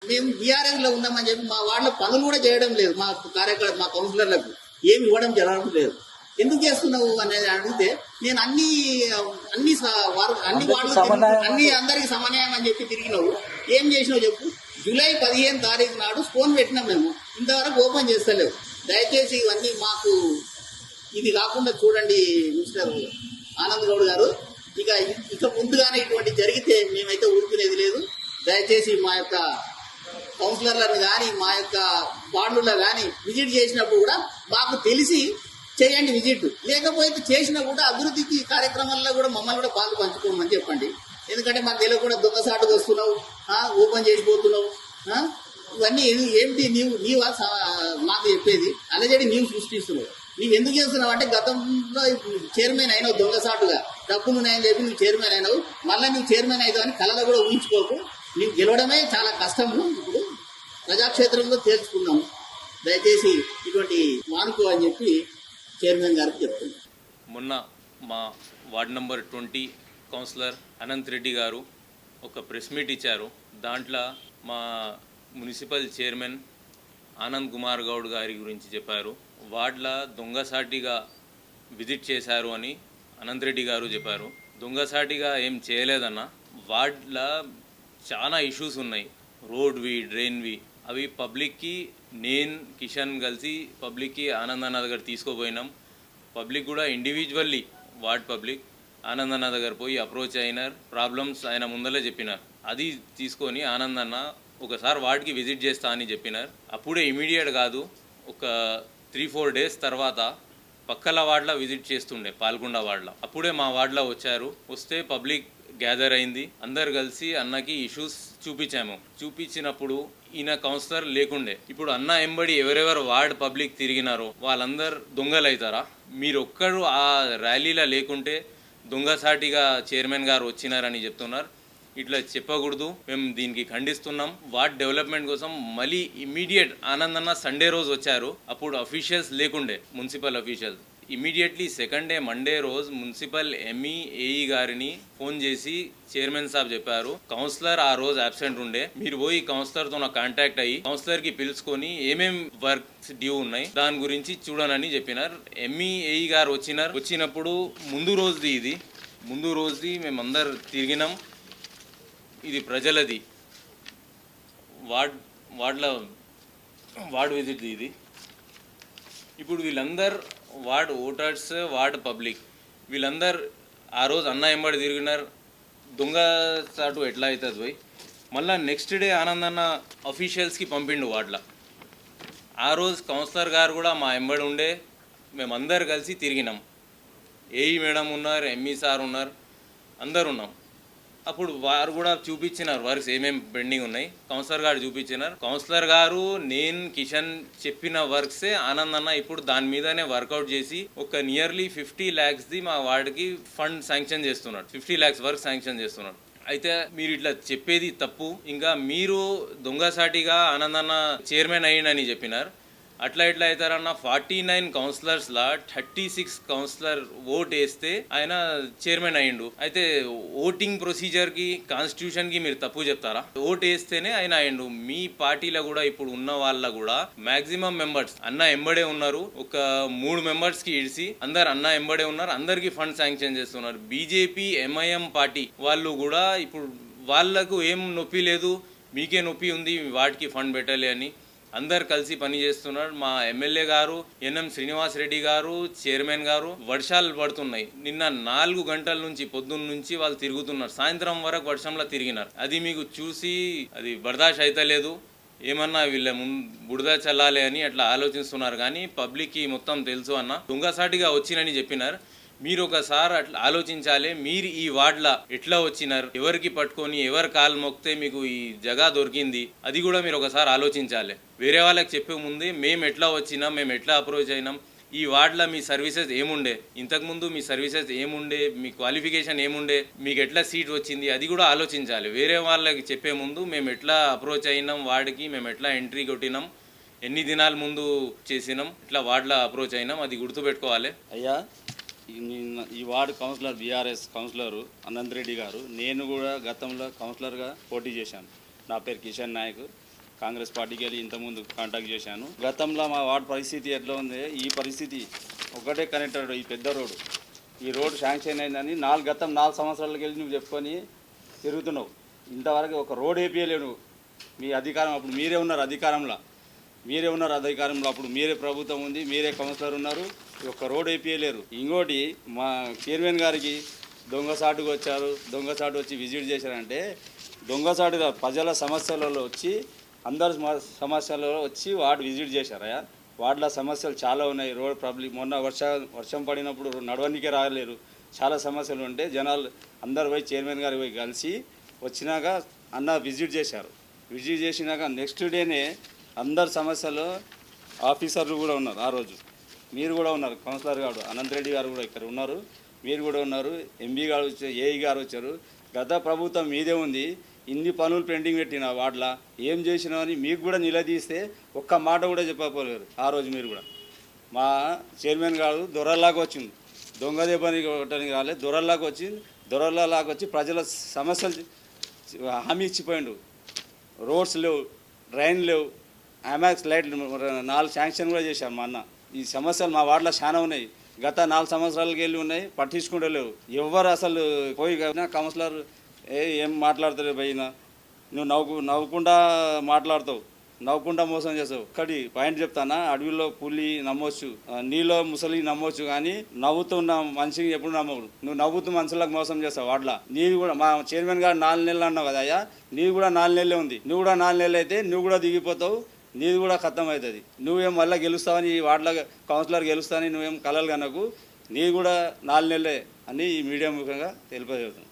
మేము బీఆర్ఎస్లో ఉన్నామని చెప్పి మా వార్డులో పనులు కూడా చేయడం లేదు, మా కార్యకర్త మా కౌన్సిలర్లకు ఏమి ఇవ్వడం జరగడం లేదు. ఎందుకు చేస్తున్నావు అనేది అడిగితే నేను అన్ని వార్డులు అందరికి సమన్వయం అని చెప్పి తిరిగినావు, ఏం చేసినావు చెప్పు. జూలై 15 తారీఖు నాడు ఫోన్ పెట్టినాం, మేము ఇంతవరకు ఓపెన్ చేస్తలేవు. దయచేసి ఇవన్నీ మాకు ఇది కాకుండా చూడండి మిస్టర్ ఆనంద్ గౌడ్ గారు. ఇక ముందుగానే ఇటువంటి జరిగితే మేమైతే ఊరుకునేది లేదు. దయచేసి మా యొక్క కౌన్సిలర్లను కానీ మా యొక్క వార్డులలో కానీ విజిట్ చేసినప్పుడు కూడా మాకు తెలిసి చేయండి విజిట్. లేకపోతే చేసినా కూడా అభివృద్ధికి కార్యక్రమాల్లో కూడా మమ్మల్ని కూడా పాలు పంచుకోమని చెప్పండి. ఎందుకంటే మాకు తెలియకుండా దొంగసాటుకు వస్తున్నావు, ఓపెన్ చేసిపోతున్నావు, ఇవన్నీ ఏమిటి నీవు మాకు చెప్పేది అలజడి నీవు సృష్టిస్తున్నావు. నీవు ఎందుకు చేస్తున్నావు అంటే గతంలో చైర్మన్ అయినావు దొంగసాటుగా, డబ్బులు ఉన్నాయని చెప్పి నువ్వు చైర్మన్ అయినావు, మళ్ళీ నువ్వు చైర్మన్ అవుతావు అని కళలో కూడా ఊహించుకోకు. నీవు గెలవడమే చాలా కష్టము. ఇప్పుడు ప్రజాక్షేత్రంలో తేల్చుకున్నాము. దయచేసి ఇటువంటి మానుకో అని చెప్పి చైర్మన్ గారికి చెప్తున్నాను. మొన్న మా ward number 20 councillor Anant Reddy గారు ఒక ప్రెస్ మీట్ ఇచ్చారు. దాంట్లో మా మున్సిపల్ చైర్మన్ ఆనంద్ కుమార్ గౌడ్ గారి గురించి చెప్పారు. వార్డులో దొంగసాటిగా విజిట్ చేశారు అని అనంత్ రెడ్డి గారు చెప్పారు. దొంగసాటిగా ఏం చేయలేదన్న. వార్డులో చాలా ఇష్యూస్ ఉన్నాయి, రోడ్వి, డ్రైన్వి. అవి పబ్లిక్కి నేను కిషన్ కలిసి పబ్లిక్కి ఆనంద్ అన్న దగ్గర తీసుకోపోయినాం. పబ్లిక్ కూడా ఇండివిజువల్లీ వార్డ్ పబ్లిక్ ఆనంద్ అన్న దగ్గర పోయి అప్రోచ్ అయినారు, ప్రాబ్లమ్స్ ఆయన ముందలే చెప్పినారు. అది తీసుకొని ఆనంద్ అన్న ఒకసారి వార్డ్కి విజిట్ చేస్తా అని చెప్పినారు. అప్పుడే ఇమీడియట్ కాదు, ఒక 3-4 డేస్ తర్వాత పక్కల వార్డులో విజిట్ చేస్తుండే, పాల్గొండ వార్డులో. అప్పుడే మా వార్డులో వచ్చారు. వస్తే పబ్లిక్ గ్యాదర్ అయింది. అందరు కలిసి అన్నకి ఇష్యూస్ చూపించినప్పుడు ఈయన కౌన్సిలర్ లేకుండే. ఇప్పుడు అన్న ఎంబడి ఎవరెవరు వార్డ్ పబ్లిక్ తిరిగినారో వాళ్ళందరు దొంగలు అవుతారా? మీరు ఒక్కరు ఆ ర్యాలీలో లేకుంటే దొంగసాటిగా చైర్మన్ గారు వచ్చినారని చెప్తున్నారు. ఇట్లా చెప్పకూడదు, మేము దీనికి ఖండిస్తున్నాం. వార్డ్ డెవలప్మెంట్ కోసం మళ్ళీ ఇమీడియట్ ఆనంద్ అన్న సండే రోజు వచ్చారు. అప్పుడు అఫీషియల్స్ లేకుండే, municipal officials. Immediately second day Monday రోజు మున్సిపల్ ఏఈ గారిని ఫోన్ చేసి చైర్మన్ సాబ్ చెప్పారు, కౌన్సిలర్ ఆ రోజు అబ్సెంట్ ఉండే, మీరు పోయి కౌన్సిలర్తో కాంటాక్ట్ అయ్యి కౌన్సిలర్కి పిలుచుకొని ఏమేం వర్క్స్ డ్యూ ఉన్నాయి దాని గురించి చూడనని చెప్పినారు. ఏఈ గారు వచ్చినప్పుడు ముందు రోజుది మేమందరు తిరిగినాం. ఇది ప్రజలది వార్డ్ విజిట్ ఇది. ఇప్పుడు వీళ్ళందరు వార్డ్ ఓటర్స్, వార్డ్ పబ్లిక్ వీళ్ళందరు ఆ రోజు అన్న ఎంబడి తిరిగినారు. దొంగ చాటు ఎట్లా అవుతుంది పోయి మళ్ళీ నెక్స్ట్ డే ఆనంద్ అన్న అఫీషియల్స్కి పంపిండు వార్డులో. ఆ రోజు కౌన్సిలర్ గారు కూడా మా ఎంబడి ఉండే, మేమందరు కలిసి తిరిగినాం. ఏఈ మేడం ఉన్నారు, ఎంఈ సార్ ఉన్నారు, అందరు ఉన్నాం. అప్పుడు వారు కూడా చూపించినారు వర్క్స్ ఏమేమి పెండింగ్ ఉన్నాయి. కౌన్సిలర్ గారు చూపించినారు. కౌన్సిలర్ గారు నేను కిషన్ చెప్పిన వర్క్సే ఆనంద్ అన్న ఇప్పుడు దాని మీదనే వర్కౌట్ చేసి ఒక నియర్లీ 50 lakhsది మా వార్డుకి ఫండ్ శాంక్షన్ చేస్తున్నాడు. 50 lakhs వర్క్ శాంక్షన్ చేస్తున్నాడు. అయితే మీరు ఇట్లా చెప్పేది తప్పు. ఇంకా మీరు దొంగసాటిగా ఆనంద్ అన్న చైర్మన్ అయ్యిండని చెప్పినారు. అట్లా ఎట్లా అవుతారన్న? 49 కౌన్సిలర్స్లా 36 కౌన్సిలర్ ఓట్ వేస్తే ఆయన చైర్మన్ అయ్యిండు. అయితే ఓటింగ్ ప్రొసీజర్కి, కాన్స్టిట్యూషన్కి మీరు తప్పు చెప్తారా? ఓట్ వేస్తేనే ఆయన అయ్యిండు. మీ పార్టీలో కూడా ఇప్పుడు ఉన్న వాళ్ళ కూడా మాక్సిమం మెంబర్స్ అన్న ఎంబడే ఉన్నారు. ఒక 3 మెంబర్స్కి ఇడిసి అందరు అన్న ఎంబడే ఉన్నారు. అందరికీ ఫండ్ శాంక్షన్ చేస్తున్నారు. బీజేపీ, ఎంఐఎం పార్టీ వాళ్ళు కూడా ఇప్పుడు వాళ్ళకు ఏం నొప్పి లేదు, మీకే నొప్పి ఉంది వాటికి ఫండ్ పెట్టాలి అని అందరు కలిసి పని చేస్తున్నారు. మా ఎమ్మెల్యే గారు ఎన్ఎం శ్రీనివాస్ రెడ్డి గారు, చైర్మన్ గారు, వర్షాలు పడుతున్నాయి. నిన్న 4 గంటల నుంచి పొద్దున్న నుంచి వాళ్ళు తిరుగుతున్నారు. సాయంత్రం వరకు వర్షంలో తిరిగినారు. అది మీకు చూసి అది బర్దాష్ అయితలేదు. ఏమన్నా వీళ్ళ బుడద చల్లాలి అని అట్లా ఆలోచిస్తున్నారు. కానీ పబ్లిక్కి మొత్తం తెలుసు అన్న దొంగసాటిగా వచ్చినని చెప్పినారు. మీరు ఒకసారి అట్లా ఆలోచించాలి. మీరు ఈ వార్డులో ఎట్లా వచ్చినారు, ఎవరికి పట్టుకొని ఎవరు కాలు మొక్కితే మీకు ఈ జగా దొరికింది, అది కూడా మీరు ఒకసారి ఆలోచించాలి. వేరే వాళ్ళకి చెప్పే ముందే మేము ఎట్లా వచ్చినాం, మేము ఎట్లా అప్రోచ్ అయినాం, ఈ వార్డులో మీ సర్వీసెస్ ఏముండే, ఇంతకుముందు మీ సర్వీసెస్ ఏముండే, మీ క్వాలిఫికేషన్ ఏముండే, మీకు ఎట్లా సీట్ వచ్చింది, అది కూడా ఆలోచించాలి. వేరే వాళ్ళకి చెప్పే ముందు మేము ఎట్లా అప్రోచ్ అయినాం వార్డుకి, మేము ఎట్లా ఎంట్రీ కొట్టినాం, ఎన్ని దినాల ముందు చేసినాం, ఇట్లా వార్డులో అప్రోచ్ అయినాం, అది గుర్తుపెట్టుకోవాలి. అయ్యా, ఈ ward councillor BRS councillor Anant Reddy గారు, నేను కూడా గతంలో కౌన్సిలర్గా పోటీ చేశాను. నా పేరు కిషన్ నాయక్. కాంగ్రెస్ పార్టీకి వెళ్ళి ఇంతకుముందు కాంటాక్ట్ చేశాను. గతంలో మా వార్డు పరిస్థితి ఎట్లా ఉంది, ఈ పరిస్థితి ఒకటే కనెక్టెడ్ ఈ పెద్ద రోడ్డు. ఈ రోడ్డు శాంక్షన్ అయిందని 4 సంవత్సరాలకి వెళ్ళి నువ్వు చెప్పుకొని తిరుగుతున్నావు. ఇంతవరకు ఒక రోడ్ వేపియలేవు నువ్వు. మీ అధికారం అప్పుడు మీరే ఉన్నారు అధికారంలో, అప్పుడు మీరే ప్రభుత్వం ఉంది, మీరే కౌన్సిలర్ ఉన్నారు, ఒక్క రోడ్ వేపియలేరు. ఇంకోటి మా చైర్మన్ గారికి దొంగసాటుకు వచ్చి విజిట్ చేశారంటే దొంగసాటుగా ప్రజల సమస్యలలో వచ్చి అందరు సమస్యలలో వచ్చి వార్డు విజిట్ చేశారయా. వార్డులో సమస్యలు చాలా ఉన్నాయి. రోడ్ పబ్లిక్ మొన్న వర్షం పడినప్పుడు నడవనికే రాలేరు, చాలా సమస్యలు ఉంటే జనాలు అందరు పోయి చైర్మన్ గారికి పోయి కలిసి వచ్చినాక అన్న విజిట్ చేశారు. విజిట్ చేసినాక నెక్స్ట్ డేనే అందరు సమస్యలు ఆఫీసర్లు కూడా ఉన్నారు. ఆ రోజు మీరు కూడా ఉన్నారు, కౌన్సిలర్ గారు అనంతరెడ్డి గారు కూడా ఇక్కడ ఉన్నారు, మీరు కూడా ఉన్నారు, ఎంబీ గారు వచ్చారు, ఏఈ గారు వచ్చారు. గత ప్రభుత్వం మీదే ఉంది, ఇన్ని పనులు పెండింగ్ పెట్టిన వాటిలా ఏం చేసినామని మీకు కూడా నిలదీస్తే ఒక్క మాట కూడా చెప్పకపోలేరు. ఆ రోజు మీరు కూడా మా చైర్మన్ గారు దొరల్లాగా వచ్చింది, దొంగ దెబ్బని కొట్టడానికి రాలేదు, దొరల్లాగా వచ్చి ప్రజల సమస్యలు హామీ ఇచ్చిపోయిండు. రోడ్స్ లేవు, డ్రైన్ లేవు, అమాక్స్ లైట్లు 4 శాంక్షన్ కూడా చేశారు మా అన్న. ఈ సమస్యలు మా వార్డులో చాలా ఉన్నాయి, గత 4 సంవత్సరాలకి వెళ్ళి ఉన్నాయి, పట్టించుకుంటలేవు ఎవరు. అసలు పోయి కౌన్సిలర్ ఏం మాట్లాడతారు పోయినా, నువ్వు నవ్వుకుండా మాట్లాడతావు, నవ్వుకుండా మోసం చేస్తావు. ఒక్కటి పాయింట్ చెప్తానా, అడవిలో పులి నమ్మొచ్చు, నీలో ముసలి నమ్మొచ్చు, కానీ నవ్వుతున్న మనిషిని ఎప్పుడు నమ్మవు. నువ్వు నవ్వుతూ మనుషులకు మోసం చేస్తావు. వాట్లా నీది కూడా మా చైర్మన్ గారు 4 నెలలు అన్నావు కదా అయ్యా, నీది కూడా 4 నెలలే ఉంది. నువ్వు కూడా 4 నెలలు అయితే నువ్వు కూడా దిగిపోతావు, నీది కూడా ఖతం అవుతుంది. నువ్వేం మళ్ళీ గెలుస్తావని, ఈ వార్డులో కౌన్సిలర్ గెలుస్తావని నువ్వేం కలలు కనకు, నీది కూడా 4 నెలలే అని ఈ మీడియా ముఖంగా తెలియజేస్తున్నాను.